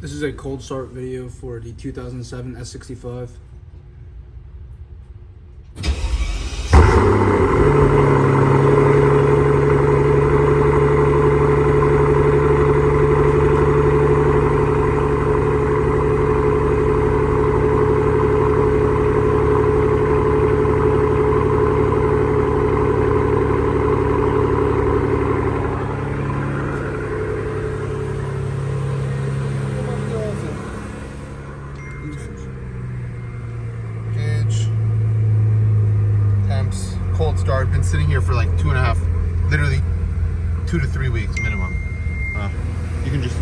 This is a cold start video for the 2007 S65. Gauge, temps, cold start. Been sitting here for like 2.5, literally 2 to 3 weeks minimum. You can just